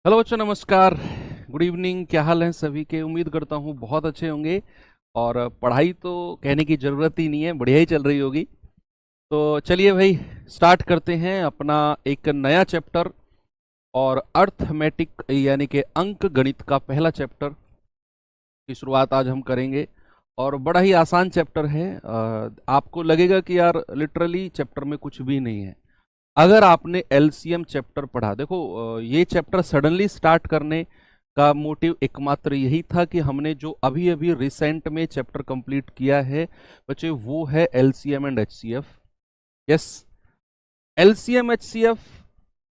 Hello बच्चों, नमस्कार। Good evening. क्या हाल है सभी के? उम्मीद करता हूँ बहुत अच्छे होंगे। और पढ़ाई तो कहने की ज़रूरत ही नहीं है, बढ़िया ही चल रही होगी। तो चलिए भाई, स्टार्ट करते हैं अपना एक नया चैप्टर। और अर्थमेटिक यानी कि अंक गणित का पहला चैप्टर की शुरुआत आज हम करेंगे। और बड़ा ही आसान चैप्टर है। आपको लगेगा कि यार लिटरली चैप्टर में कुछ भी नहीं है। अगर आपने एलसीएम चैप्टर पढ़ा, देखो ये चैप्टर सडनली स्टार्ट करने का मोटिव एकमात्र यही था कि हमने जो अभी अभी रिसेंट में चैप्टर कंप्लीट किया है बच्चे, वो है LCM and HCF. Yes, LCM HCF.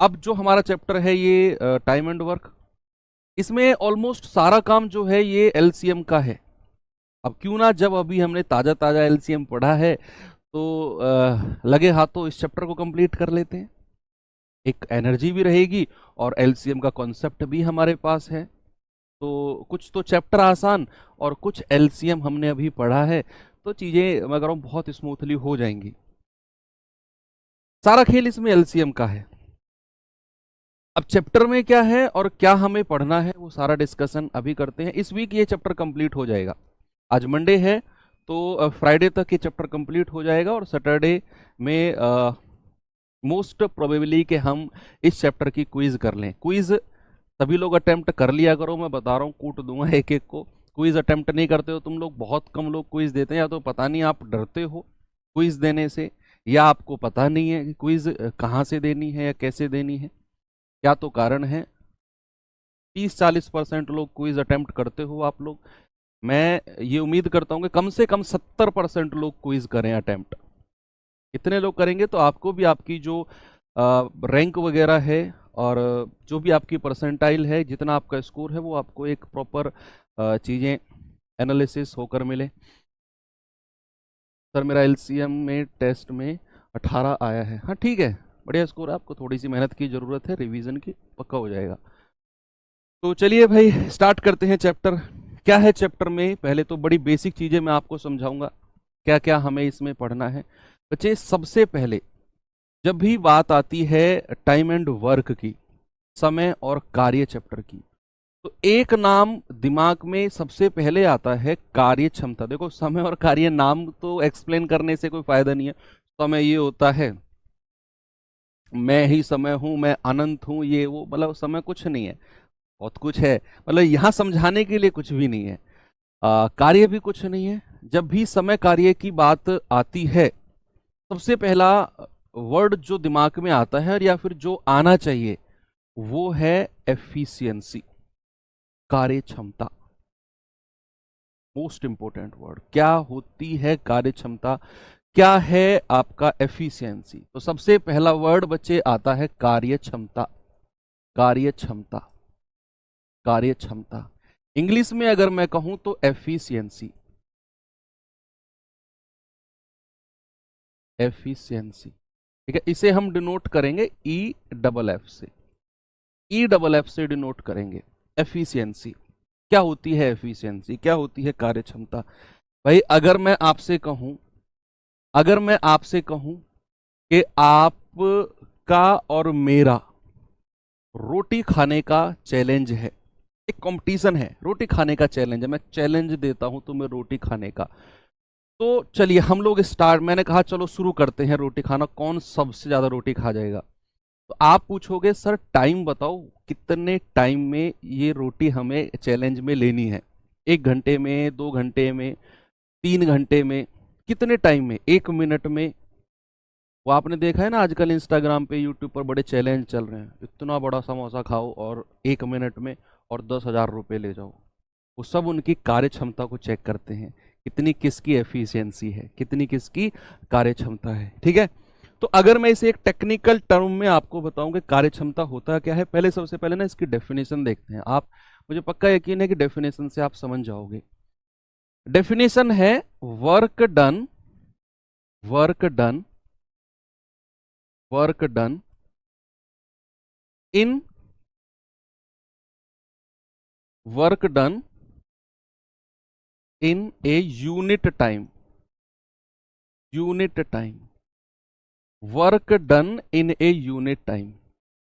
अब जो हमारा चैप्टर है ये टाइम एंड वर्क, इसमें ऑलमोस्ट सारा काम जो है ये एलसीएम का है। अब क्यों ना, जब अभी हमने ताजा ताजा एलसीएम पढ़ा है तो लगे हाथों इस चैप्टर को कंप्लीट कर लेते हैं। एक एनर्जी भी रहेगी और एलसीएम का कॉन्सेप्ट भी हमारे पास है। तो कुछ तो चैप्टर आसान और कुछ एलसीएम हमने अभी पढ़ा है, तो चीजें मैं कह रहा हूं बहुत स्मूथली हो जाएंगी। सारा खेल इसमें एलसीएम का है। अब चैप्टर में क्या है और क्या हमें पढ़ना है वो सारा डिस्कशन अभी करते हैं। इस वीक ये चैप्टर कंप्लीट हो जाएगा। आज मंडे है तो फ्राइडे तक ये चैप्टर कंप्लीट हो जाएगा और सैटरडे में मोस्ट प्रोबेबली कि हम इस चैप्टर की क्विज कर लें। क्विज सभी लोग अटेम्प्ट कर लिया करो, मैं बता रहा हूँ, कूट दूंगा एक एक को। क्विज अटेम्प्ट नहीं करते हो तुम लोग, बहुत कम लोग क्विज देते हैं। या तो पता नहीं आप डरते हो क्विज देने से, या आपको पता नहीं है कि क्विज कहाँ से देनी है या कैसे देनी है। क्या तो कारण है। 30-40% लोग क्विज अटेम्प्ट करते हो आप लोग। मैं ये उम्मीद करता हूँ कि कम से कम 70% लोग क्विज करें अटेम्प्ट। इतने लोग करेंगे तो आपको भी आपकी जो रैंक वगैरह है और जो भी आपकी परसेंटाइल है, जितना आपका स्कोर है, वो आपको एक प्रॉपर चीज़ें एनालिसिस होकर मिले। सर मेरा एलसीएम में टेस्ट में 18 आया है। हाँ ठीक है, बढ़िया स्कोर है। आपको थोड़ी सी मेहनत की ज़रूरत है, रिवीजन की, पक्का हो जाएगा। तो चलिए भाई, स्टार्ट करते हैं चैप्टर। क्या है चैप्टर में? पहले तो बड़ी बेसिक चीज़ें मैं आपको समझाऊंगा क्या क्या हमें इसमें पढ़ना है। बच्चे, सबसे पहले जब भी बात आती है टाइम एंड वर्क की, समय और कार्य चैप्टर की, तो एक नाम दिमाग में सबसे पहले आता है, कार्य क्षमता। देखो, समय और कार्य नाम तो एक्सप्लेन करने से कोई फायदा नहीं है। समय ये होता है, मैं ही समय हूं, मैं अनंत हूं, ये वो, मतलब समय कुछ नहीं है, बहुत कुछ है। मतलब यहां समझाने के लिए कुछ भी नहीं है। कार्य भी कुछ नहीं है। जब भी समय कार्य की बात आती है, सबसे पहला वर्ड जो दिमाग में आता है, और या फिर जो आना चाहिए, वो है एफिशिएंसी, कार्य क्षमता। Most important word. क्या होती है कार्य क्षमता, क्या है आपका एफिशिएंसी? तो सबसे पहला वर्ड बच्चे आता है कार्य क्षमता। कार्य क्षमता, कार्य क्षमता। इंग्लिश में अगर मैं कहूं तो एफिशिएंसी। एफिशिएंसी, ठीक है। इसे हम डिनोट करेंगे ई डबल एफ से। ई डबल एफ से डिनोट करेंगे एफिशिएंसी। क्या होती है एफिशिएंसी, क्या होती है कार्य क्षमता? भाई, अगर मैं आपसे कहूं कि आपका और मेरा रोटी खाने का चैलेंज है, एक कंपटीशन है, रोटी खाने का चैलेंज है, मैं चैलेंज देता हूं तुम्हें रोटी खाने का। तो चलिए हम लोग स्टार्ट, मैंने कहा चलो शुरू करते हैं रोटी खाना, कौन सबसे ज्यादा रोटी खा जाएगा। तो आप पूछोगे सर टाइम बताओ, कितने टाइम में ये रोटी हमें चैलेंज में लेनी है? 1 घंटे में, 2 घंटे में, 3 घंटे में, कितने टाइम में? 1 मिनट में? वो आपने देखा है ना, आजकल इंस्टाग्राम पे, यूट्यूब पर बड़े चैलेंज चल रहे हैं, इतना बड़ा समोसा खाओ और 1 मिनट में और 10,000 रुपये ले जाओ। वो सब उनकी कार्य क्षमता को चेक करते हैं, कितनी किसकी एफिशिएंसी है, कितनी किसकी कार्य क्षमता है, ठीक है। तो अगर मैं इसे एक टेक्निकल टर्म में आपको बताऊं कि कार्य क्षमता होता क्या है, पहले सबसे पहले ना इसकी डेफिनेशन देखते हैं। आप, मुझे पक्का यकीन है कि डेफिनेशन से आप समझ जाओगे। डेफिनेशन है work done, work done, work done in, work done in a unit time, unit time, work done in a unit time.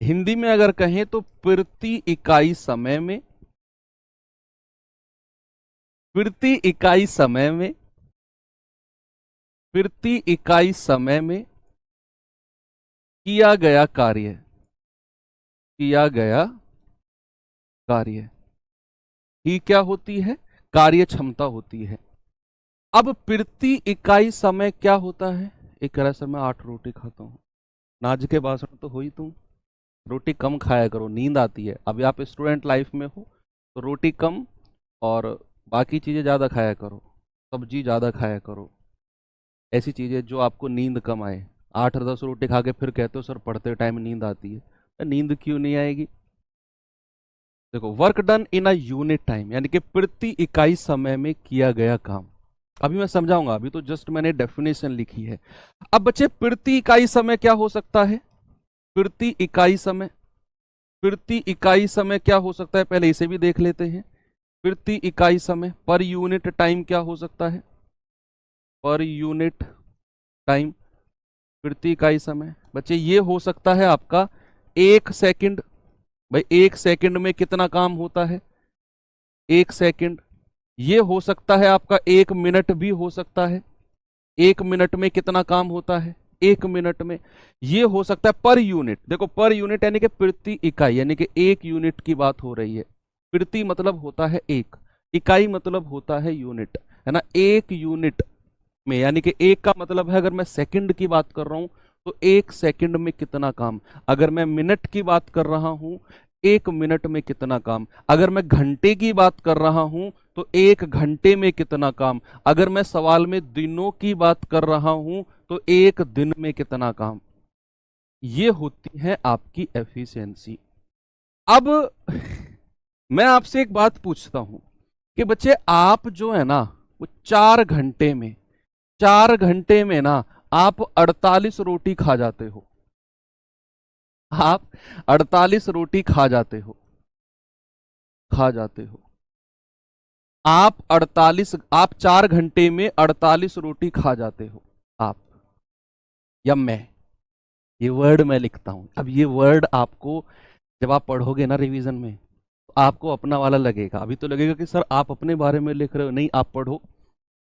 Hindi में अगर कहें तो प्रति इकाई समय में, प्रति इकाई समय में, प्रति इकाई समय में किया गया कार्य, किया गया कार्य ही क्या होती है? कार्य क्षमता होती है। अब प्रति इकाई समय क्या होता है? एक तरह से मैं 8 रोटी खाता हूं, नाज के बासण तो हो ही तुम, रोटी कम खाया करो, नींद आती है। अभी आप स्टूडेंट लाइफ में हो तो रोटी कम और बाकी चीज़ें ज़्यादा खाया करो, सब्जी ज़्यादा खाया करो, ऐसी चीज़ें जो आपको नींद कम आए। 8 और 10 रोटी खा के फिर कहते हो सर पढ़ते टाइम नींद आती है। नींद क्यों नहीं आएगी? देखो, work done in a unit time, यानी कि प्रति इकाई समय में किया गया काम। अभी मैं समझाऊंगा, अभी तो जस्ट मैंने डेफिनेशन लिखी है। अब बच्चे, प्रति इकाई समय क्या हो सकता है? प्रति इकाई समय, प्रति इकाई समय क्या हो सकता है? पहले इसे भी देख लेते हैं। प्रति इकाई समय, पर यूनिट टाइम क्या हो सकता है? पर यूनिट टाइम, प्रति इकाई समय बच्चे ये हो सकता है आपका 1 सेकंड। भाई 1 सेकंड में कितना काम होता है? 1 सेकंड। ये हो सकता है आपका 1 मिनट भी हो सकता है। 1 मिनट में कितना काम होता है? 1 मिनट में। ये हो सकता है पर यूनिट। देखो, पर यूनिट यानी कि प्रति इकाई, यानी कि 1 यूनिट की बात हो रही है। प्रति मतलब होता है 1, इकाई मतलब होता है यूनिट, है ना। 1 यूनिट में, यानी कि 1 का मतलब है, अगर मैं सेकंड की बात कर रहा हूं तो 1 सेकंड में कितना काम। अगर मैं मिनट की बात कर रहा हूं, 1 मिनट में कितना काम। अगर मैं घंटे की बात कर रहा हूं तो 1 घंटे में कितना काम। अगर मैं सवाल में दिनों की बात कर रहा हूं तो 1 दिन में कितना काम। ये होती है आपकी एफिशिएंसी। अब मैं आपसे एक बात पूछता हूं कि बच्चे, आप जो है ना वो 4 घंटे में, 4 घंटे में ना आप 48 रोटी खा जाते हो। आप 48 रोटी खा जाते हो, खा जाते हो। आप 4 घंटे में 48 रोटी खा जाते हो। आप या मैं, ये वर्ड मैं लिखता हूं। अब ये वर्ड आपको जब आप पढ़ोगे ना रिवीजन में, तो आपको अपना वाला लगेगा। अभी तो लगेगा कि सर आप अपने बारे में लिख रहे हो। नहीं, आप पढ़ो,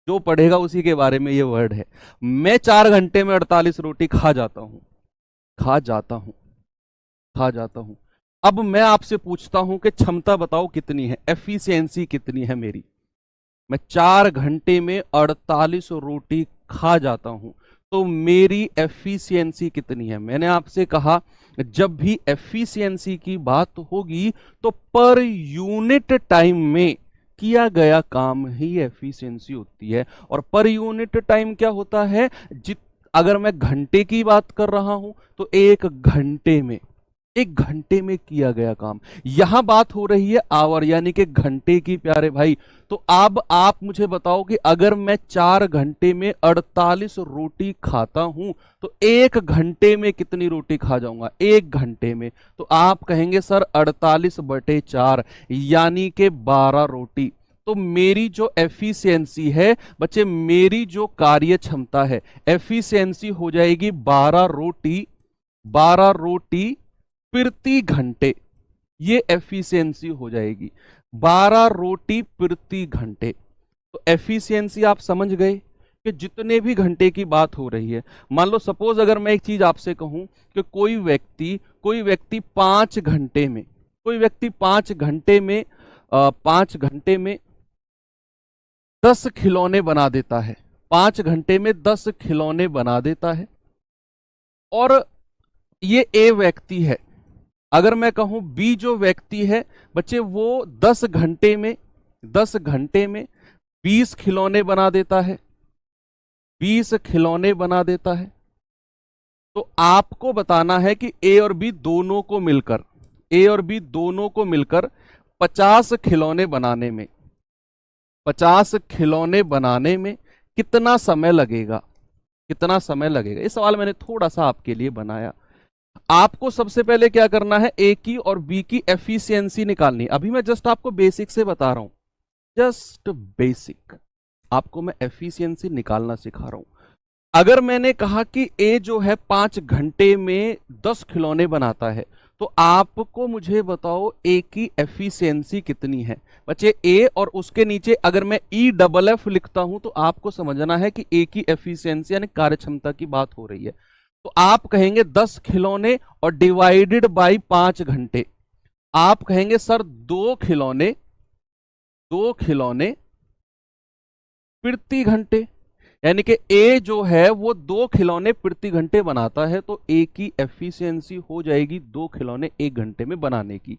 जो पढ़ेगा उसी के बारे में ये वर्ड है। मैं 4 घंटे में 48 रोटी खा जाता हूं, खा जाता हूं, खा जाता हूं। अब मैं आपसे पूछता हूं कि क्षमता बताओ कितनी है, एफिशिएंसी कितनी है मेरी। मैं 4 घंटे में 48 रोटी खा जाता हूं, तो मेरी एफिशिएंसी कितनी है? मैंने आपसे कहा जब भी एफिशिएंसी की बात होगी तो पर यूनिट टाइम में किया गया काम ही एफिशिएंसी होती है। और पर यूनिट टाइम क्या होता है? अगर मैं घंटे की बात कर रहा हूं तो 1 घंटे में, 1 घंटे में किया गया काम। यहां बात हो रही है आवर, यानी कि घंटे की, प्यारे भाई। तो अब आप मुझे बताओ कि अगर मैं 4 घंटे में 48 रोटी खाता हूं तो 1 घंटे में कितनी रोटी खा जाऊंगा? 1 घंटे में तो आप कहेंगे सर 48/4 यानी कि 12 रोटी। तो मेरी जो एफिशिएंसी है बच्चे, मेरी जो कार्य क्षमता है, एफिशिएंसी हो जाएगी 12 रोटी, 12 रोटी प्रति घंटे। ये एफिशिएंसी हो जाएगी 12 रोटी प्रति घंटे। तो एफिशिएंसी आप समझ गए कि जितने भी घंटे की बात हो रही है। मान लो सपोज अगर मैं एक चीज आपसे कहूं कि कोई व्यक्ति 5 घंटे में, कोई व्यक्ति 5 घंटे में 5 घंटे में 10 खिलौने बना देता है, 5 घंटे में 10 खिलौने बना देता है। और ये ए व्यक्ति है। अगर मैं कहूं बी जो व्यक्ति है बच्चे, वो 10 घंटे में, 10 घंटे में 20 खिलौने बना देता है, 20 खिलौने बना देता है। तो आपको बताना है कि ए और बी दोनों को मिलकर, ए और बी दोनों को मिलकर 50 खिलौने बनाने में, 50 खिलौने बनाने में कितना समय लगेगा? कितना समय लगेगा? ये सवाल मैंने थोड़ा सा आपके लिए बनाया। आपको सबसे पहले क्या करना है? ए की और बी की एफिशिएंसी निकालनी। अभी मैं जस्ट आपको बेसिक से बता रहा हूं, जस्ट बेसिक आपको मैं एफिशिएंसी निकालना सिखा रहा हूं। अगर मैंने कहा कि ए जो है 5 घंटे में 10 खिलौने बनाता है, तो आपको मुझे बताओ ए की एफिशिएंसी कितनी है बच्चे। ए और उसके नीचे अगर मैं ई डबल एफ लिखता हूं तो आपको समझना है कि ए की एफिशिएंसी यानी कार्य क्षमता की बात हो रही है। तो आप कहेंगे 10 खिलौने और डिवाइडेड बाई 5 घंटे। आप कहेंगे सर 2 खिलौने प्रति घंटे, यानी कि ए जो है वो 2 खिलौने प्रति घंटे बनाता है, तो ए की एफिशिएंसी हो जाएगी 2 खिलौने 1 घंटे में बनाने की।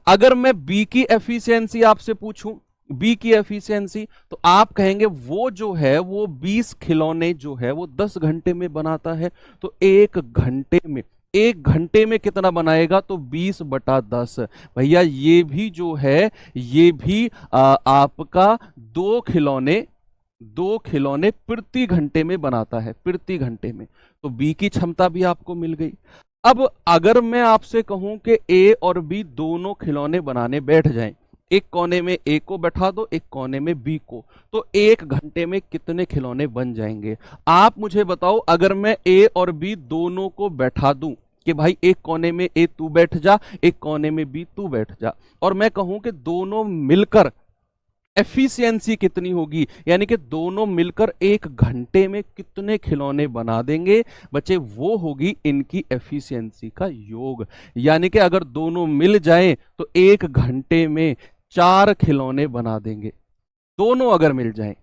अगर मैं बी की एफिशिएंसी आपसे पूछूं, बी की एफिशिएंसी, तो आप कहेंगे वो जो है वो 20 खिलौने जो है वो 10 घंटे में बनाता है, तो 1 घंटे में कितना बनाएगा, तो 20/10। भैया ये भी जो है ये भी आपका 2 खिलौने प्रति घंटे में बनाता है, प्रति घंटे में। तो बी की क्षमता भी आपको मिल गई। अब अगर मैं आपसे कहूं कि ए और बी दोनों खिलौने बनाने बैठ जाएं, एक कोने में ए को बैठा दो, एक कोने में बी को, तो 1 घंटे में कितने खिलौने बन जाएंगे? आप मुझे बताओ, अगर मैं ए और बी दोनों को बैठा दूं कि भाई एक कोने में ए तू बैठ जा, एक कोने में बी तू बैठ जा, और मैं कहूं कि दोनों मिलकर एफिशिएंसी कितनी होगी, यानी कि दोनों मिलकर 1 घंटे में कितने खिलौने बना देंगे बच्चे, वो होगी इनकी एफिशिएंसी का योग। यानी कि अगर दोनों मिल जाएं तो 1 घंटे में 4 खिलौने बना देंगे। दोनों अगर मिल जाएं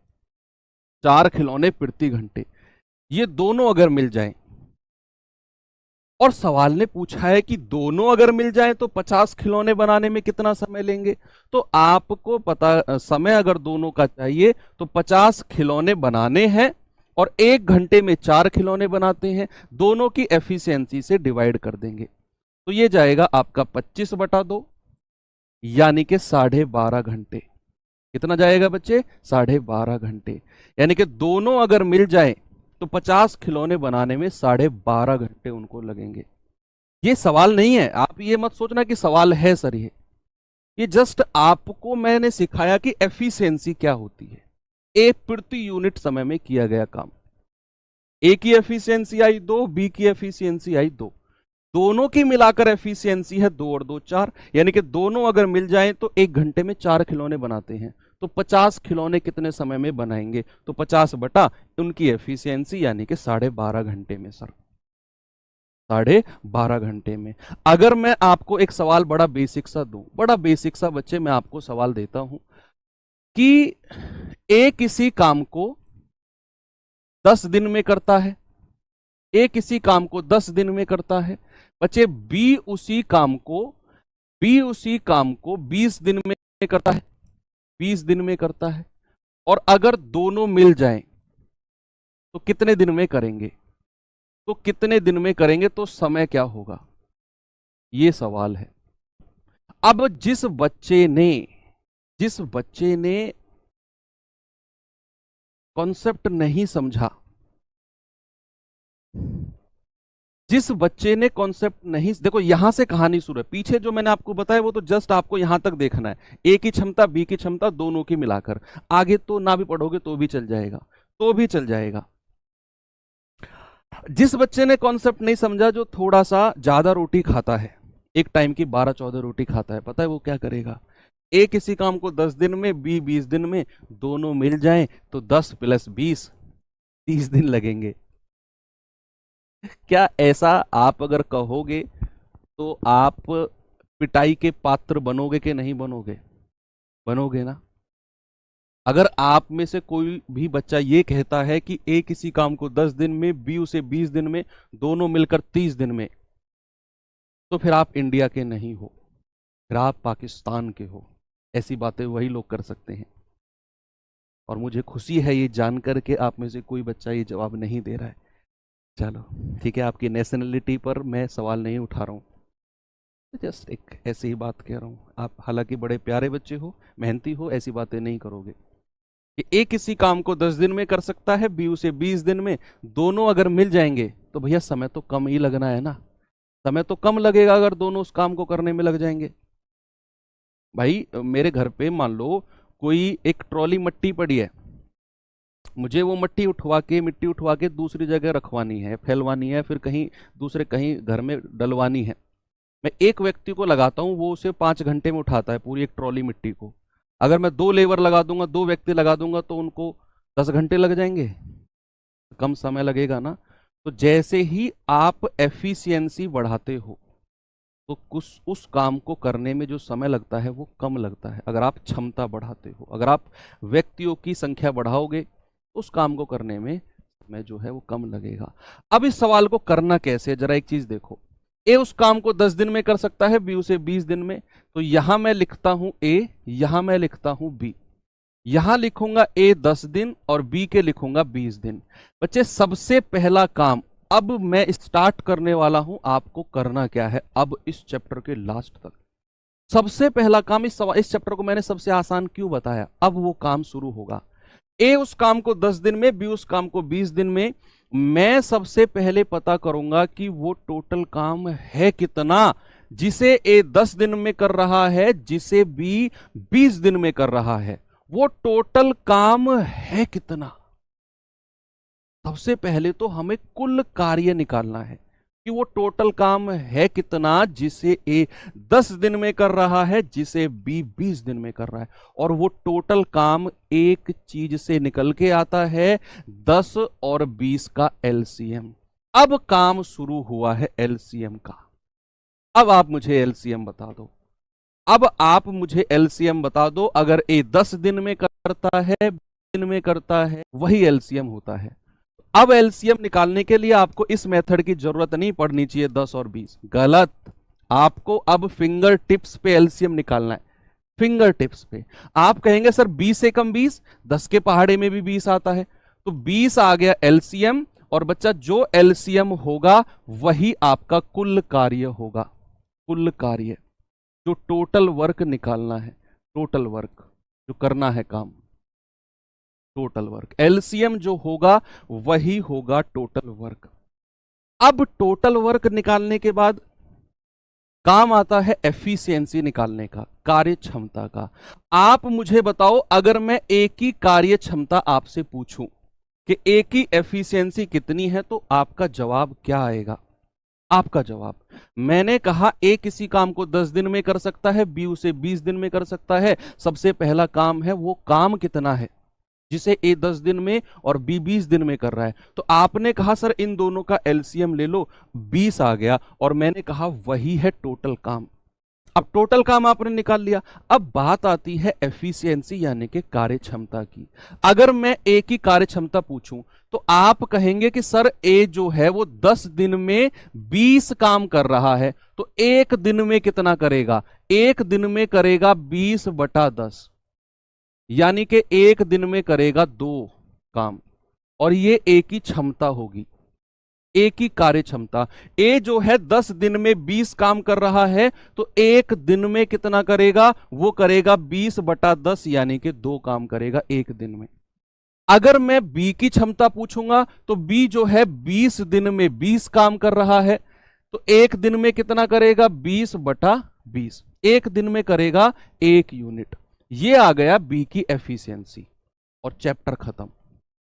4 खिलौने प्रति घंटे, ये दोनों अगर मिल जाएं। और सवाल ने पूछा है कि दोनों अगर मिल जाएं तो 50 खिलौने बनाने में कितना समय लेंगे। तो आपको पता, समय अगर दोनों का चाहिए तो 50 खिलौने बनाने हैं और 1 घंटे में 4 खिलौने बनाते हैं, दोनों की एफिशिएंसी से डिवाइड कर देंगे। तो ये जाएगा आपका 25/2, यानी कि 12.5 घंटे। कितना जाएगा बच्चे? 12.5 घंटे। यानी कि दोनों अगर मिल जाएं तो 50 खिलौने बनाने में 12.5 घंटे उनको लगेंगे। ये सवाल नहीं है, आप ये मत सोचना कि सवाल है सर। ये जस्ट आपको मैंने सिखाया कि एफिशिएंसी क्या होती है, एक प्रति यूनिट समय में किया गया काम। ए की एफिशिएंसी आई 2, बी की एफिशिएंसी आई 2, दोनों की मिलाकर एफिशिएंसी है 2 और 2 4, यानी कि दोनों अगर मिल जाएं तो 1 घंटे में 4 खिलौने बनाते हैं। तो 50 खिलौने कितने समय में बनाएंगे? तो 50 बटा उनकी एफिशिएंसी, यानी कि 12.5 घंटे में सर, 12.5 घंटे में। अगर मैं आपको एक सवाल बड़ा बेसिक सा दूं, बड़ा बेसिक सा बच्चे मैं आपको सवाल देता हूं कि ए किसी काम को 10 दिन में करता है, ए किसी काम को 10 दिन में करता है बच्चे, बी उसी काम को 20 दिन में करता है, 20 दिन में करता है। और अगर दोनों मिल जाएं तो कितने दिन में करेंगे? तो कितने दिन में करेंगे, तो समय क्या होगा, ये सवाल है। अब जिस बच्चे ने कॉन्सेप्ट नहीं समझा, जिस बच्चे ने कॉन्सेप्ट नहीं, देखो यहां से कहानी शुरू है, पीछे जो मैंने आपको बताया वो तो जस्ट आपको यहां तक देखना है, ए की क्षमता बी की क्षमता दोनों की मिलाकर। आगे तो ना भी पढ़ोगे तो भी चल जाएगा, जिस बच्चे ने कॉन्सेप्ट नहीं समझा, जो थोड़ा सा ज्यादा रोटी खाता है, एक टाइम की 12-14 रोटी खाता है, पता है वो क्या करेगा? ए किसी काम को 10 दिन में, बी 20 दिन में, दोनों मिल जाएं तो 10 + 20 30 दिन लगेंगे। क्या ऐसा आप अगर कहोगे तो आप पिटाई के पात्र बनोगे कि नहीं बनोगे? बनोगे ना। अगर आप में से कोई भी बच्चा ये कहता है कि ए किसी काम को 10 दिन में, बी उसे 20 दिन में, दोनों मिलकर 30 दिन में, तो फिर आप इंडिया के नहीं हो, फिर आप पाकिस्तान के हो। ऐसी बातें वही लोग कर सकते हैं। और मुझे खुशी है ये जानकर के आप में से कोई बच्चा ये जवाब नहीं दे रहा है। चलो ठीक है, आपकी नेशनलिटी पर मैं सवाल नहीं उठा रहा हूँ, जस्ट एक ऐसी ही बात कह रहा हूँ। आप हालांकि बड़े प्यारे बच्चे हो, मेहनती हो, ऐसी बातें नहीं करोगे। कि ए किसी काम को 10 दिन में कर सकता है, बी उसे 20 दिन में, दोनों अगर मिल जाएंगे तो भैया समय तो कम ही लगना है ना, समय तो कम लगेगा अगर दोनों उस काम को करने में लग जाएंगे। भाई मेरे घर पे मान लो कोई एक ट्रॉली मट्टी पड़ी है, मुझे वो मिट्टी उठवा के दूसरी जगह रखवानी है, फैलवानी है, फिर कहीं दूसरे कहीं घर में डलवानी है। मैं एक व्यक्ति को लगाता हूं, वो उसे 5 घंटे में उठाता है पूरी एक ट्रॉली मिट्टी को। अगर मैं 2 लेबर लगा दूंगा, 2 व्यक्ति लगा दूंगा, तो उनको 10 घंटे लग जाएंगे, कम समय लगेगा ना। तो जैसे ही आप एफिशिएंसी बढ़ाते हो तो कुछ उस काम को करने में जो समय लगता है वो कम लगता है। अगर आप क्षमता बढ़ाते हो, अगर आप व्यक्तियों की संख्या बढ़ाओगे, तो उस काम को करने में समय जो है वो कम लगेगा। अब इस सवाल को करना कैसे, जरा एक चीज देखो। ए उस काम को 10 दिन में कर सकता है, बी उसे 20 दिन में। तो यहां मैं लिखता हूं ए, यहां मैं लिखता हूं बी। यहां लिखूंगा ए 10 दिन और बी के लिखूंगा 20 दिन। बच्चे सबसे पहला काम अब मैं स्टार्ट करने वाला हूं, आपको करना क्या है अब इस चैप्टर के लास्ट तक। सबसे पहला काम, इस चैप्टर को मैंने सबसे आसान क्यों बताया, अब वो काम शुरू होगा। ए उस काम को 10 दिन में, बी उस काम को 20 दिन में। मैं सबसे पहले पता करूंगा कि वो टोटल काम है कितना, जिसे ए 10 दिन में कर रहा है, जिसे बी 20 दिन में कर रहा है। वो टोटल काम है कितना। सबसे पहले तो हमें कुल कार्य निकालना है कि वो टोटल काम है कितना, जिसे ए 10 दिन में कर रहा है, जिसे बी 20 दिन में कर रहा है। और वो टोटल काम एक चीज से निकल के आता है, 10 और 20 का एलसीएम। अब काम शुरू हुआ है एलसीएम का। अब आप मुझे एलसीएम बता दो, अब आप मुझे एलसीएम बता दो। अगर ए 10 दिन में करता है, दिन में करता है, वही एलसीएम होता है। अब एलसीएम निकालने के लिए आपको इस मेथड की जरूरत नहीं पड़नी चाहिए 10 और 20। गलत। आपको अब फिंगर टिप्स पे एलसीएम निकालना है, फिंगर टिप्स पे। आप कहेंगे सर 20 से कम 20, 10 के पहाड़े में भी 20 आता है, तो 20 आ गया एलसीएम। और बच्चा जो एलसीएम होगा वही आपका कुल कार्य होगा। कुल कार्य, जो टोटल वर्क निकालना है, टोटल वर्क जो करना है काम, टोटल वर्क। एलसीएम जो होगा वही होगा टोटल वर्क। अब टोटल वर्क निकालने के बाद काम आता है एफिशिएंसी निकालने का, कार्य क्षमता का। आप मुझे बताओ, अगर मैं एक ही कार्य क्षमता आपसे पूछूं कि एक ही एफिशिएंसी कितनी है, तो आपका जवाब क्या आएगा। आपका जवाब, मैंने कहा ए किसी काम को 10 दिन में कर सकता है, बी उसे 20 दिन में कर सकता है। सबसे पहला काम है, वो काम कितना है जिसे ए 10 दिन में और बी 20 दिन में कर रहा है। तो आपने कहा सर इन दोनों का एलसीएम ले लो, 20 आ गया। और मैंने कहा वही है टोटल काम। अब टोटल काम आपने निकाल लिया। अब बात आती है एफिशिएंसी यानी कि कार्य क्षमता की। अगर मैं ए की कार्य क्षमता पूछूं तो आप कहेंगे कि सर ए जो है वो 10 दिन में 20 काम कर रहा है, तो एक दिन में कितना करेगा। एक दिन में करेगा 20/10, यानी कि एक दिन में करेगा 2 काम। और ये ए की क्षमता होगी, ए की कार्य क्षमता। ए जो है 10 दिन में 20 काम कर रहा है, तो एक दिन में कितना करेगा, वो करेगा 20/10, यानी कि 2 काम करेगा एक दिन में। अगर मैं बी की क्षमता पूछूंगा तो बी जो है 20 दिन में 20 काम कर रहा है, तो एक दिन में कितना करेगा, 20/20, एक दिन में करेगा 1 यूनिट। ये आ गया बी की एफिशिएंसी और चैप्टर खत्म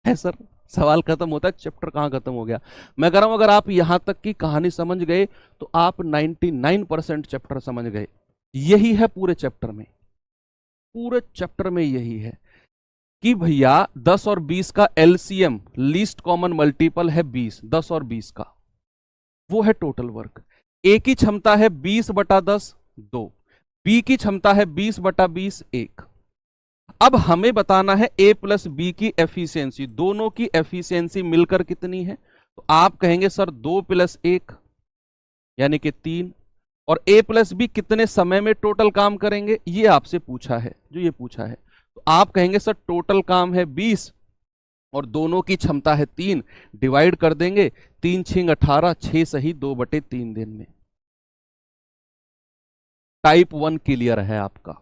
है। सर सवाल खत्म होता है, चैप्टर कहां खत्म हो गया। मैं कह रहा हूं अगर आप यहां तक की कहानी समझ गए तो आप 99% चैप्टर समझ गए। यही है पूरे चैप्टर में, पूरे चैप्टर में यही है कि भैया 10 और 20 का एलसीएम, लीस्ट कॉमन मल्टीपल है 20, 10 और 20 का, वो है टोटल वर्क। ए की क्षमता है 20/10, 2। बी की क्षमता है 20/20, 1। अब हमें बताना है ए प्लस बी की एफिशिएंसी, दोनों की एफिशिएंसी मिलकर कितनी है। तो आप कहेंगे सर 2 + 1 यानी कि 3। और ए प्लस बी कितने समय में टोटल काम करेंगे, ये आपसे पूछा है, जो ये पूछा है। तो आप कहेंगे सर टोटल काम है 20 और दोनों की क्षमता है 3, डिवाइड कर देंगे, 3 × 18, 6 सही 2/3 दिन में। टाइप 1 क्लियर है आपका।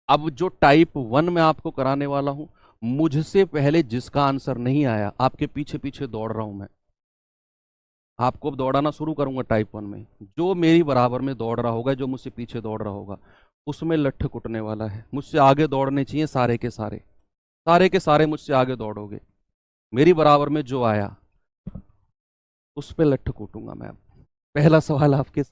अब जो टाइप 1 में आपको कराने वाला हूं, मुझसे पहले जिसका आंसर नहीं आया, आपके पीछे पीछे दौड़ रहा हूं मैं, आपको दौड़ाना शुरू करूंगा टाइप 1 में। जो मेरी बराबर में दौड़ रहा होगा, जो मुझसे पीछे दौड़ रहा होगा, उसमें लट्ठ कुटने वाला है। मुझसे आगे दौड़ने चाहिए सारे के सारे, सारे के सारे मुझसे आगे दौड़ोगे। मेरी बराबर में जो आया उस पर लट्ठ कूटूंगा मैं। पहला सवाल आपके